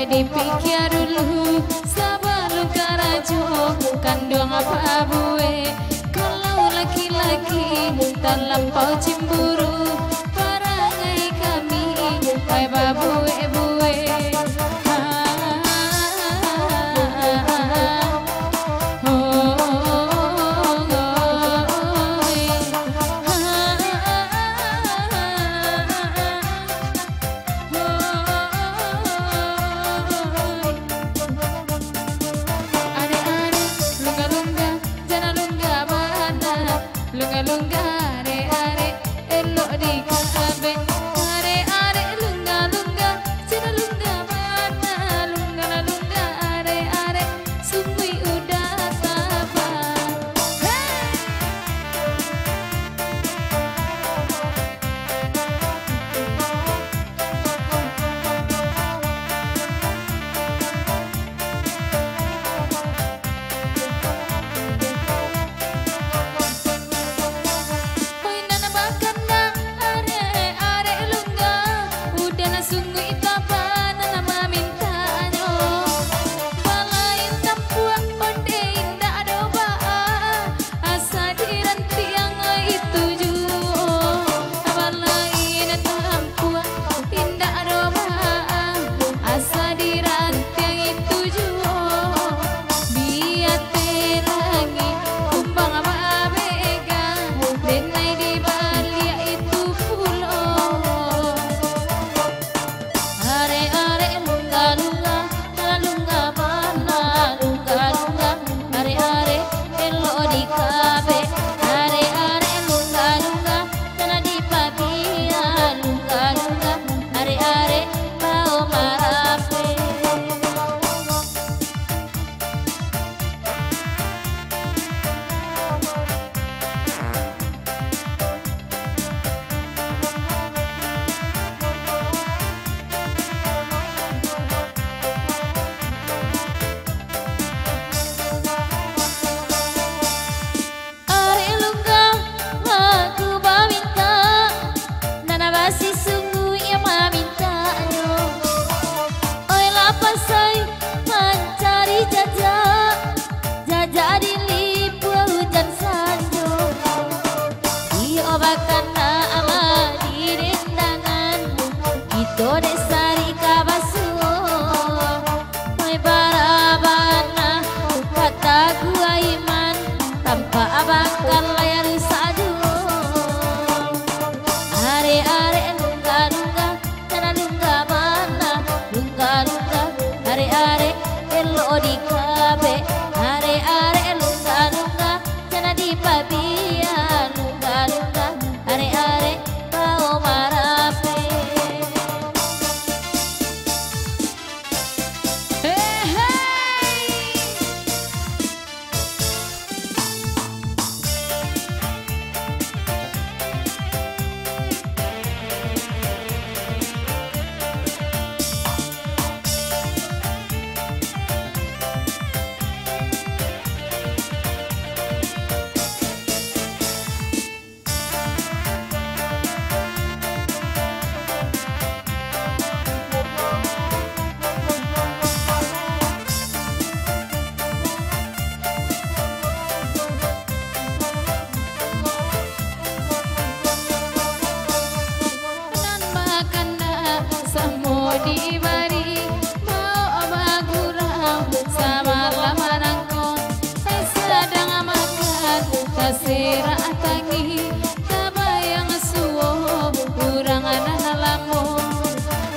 Dipikir dulu sebelum karajo kandung apa bue. Kalau laki-laki terlampau cemburu perangai kami hai babue-bue. Lunga-lunga are-are elok di kabe. Are-are lunga-lunga cina lunga mana. Lunga-lunga are-are sungguh udah sabar. Bakal layar sadu. Are-are lunga-lunga cina lunga mana. Lunga-lunga are-are elok di kabe. Are-are lunga-lunga cina di pabia. Lunga-lunga are-are bau marape. Di bari mau abagurang sama lama nangkon sedang makan tasira tangi kabayang suwo kurang anak lamun.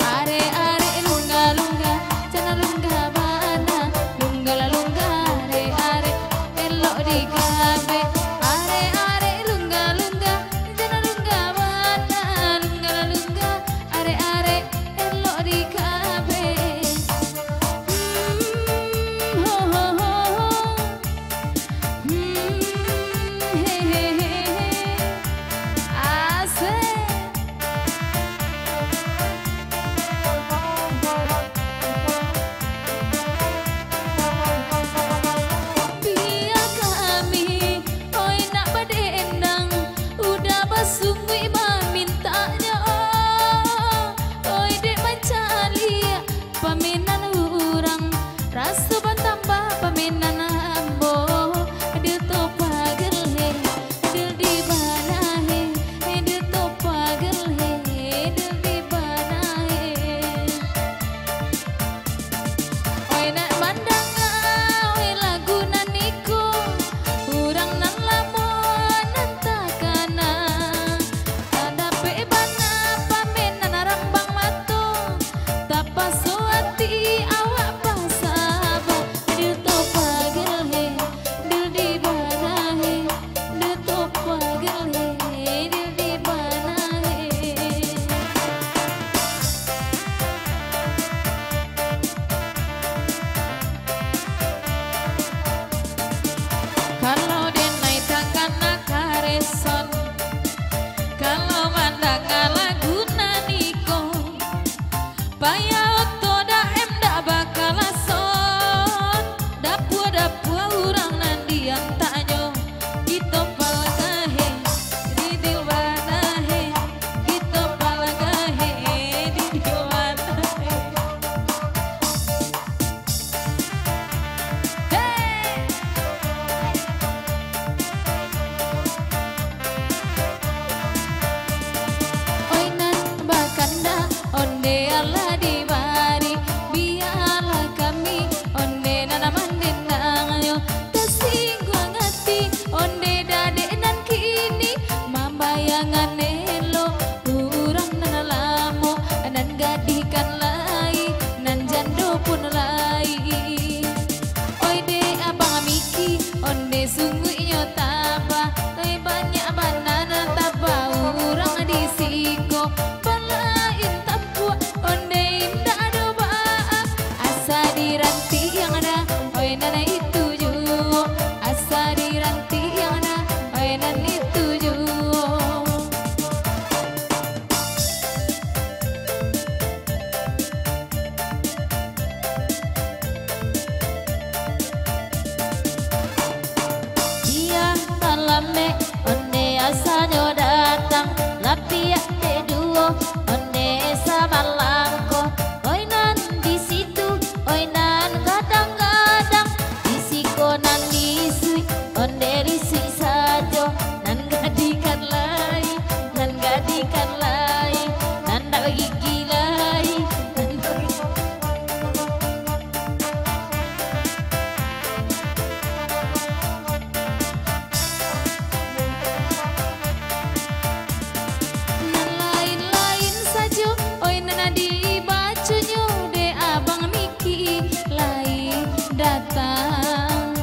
Are-are lunga-lunga cina lunga bana. Lunga-lunga are-are elok di kabe. onde sungguh nyota ba banyak banana taba urang di siko balain tapu onde indah doba asa diranti yang ada oi nana itu ju asa diranti yang ada oi nana itu ju. Lame onde asanyo datang lapia te duo onde sama langko oinan di situ oinan kadang-kadang disiko nan disui onde disui sajo nan gadikan lai nan gadikan lai nan dak gigi lai datang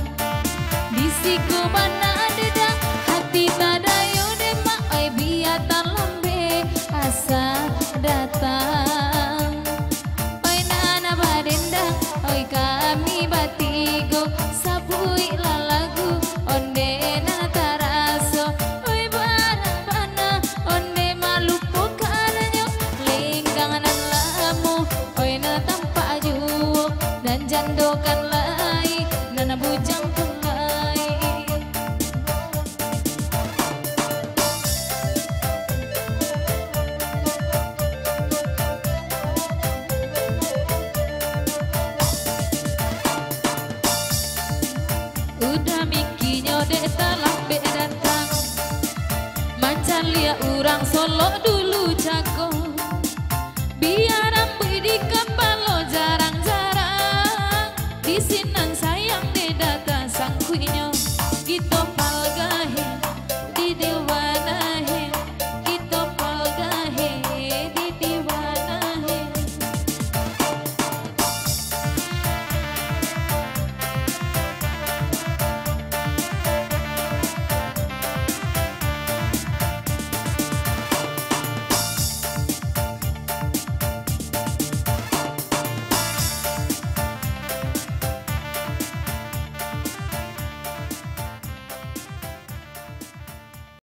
disiko mana deda hati tadayo dema oi biata lambe asa datang oi nana badenda oi kami batigo sabui lalagu onde nana taraso oi barang bana onde malupo karanyo lenggang nan lamu oi nana tampak juo dan jandokan nana bujang tungai udah mikinya dek talang be datang mancan lia urang Solo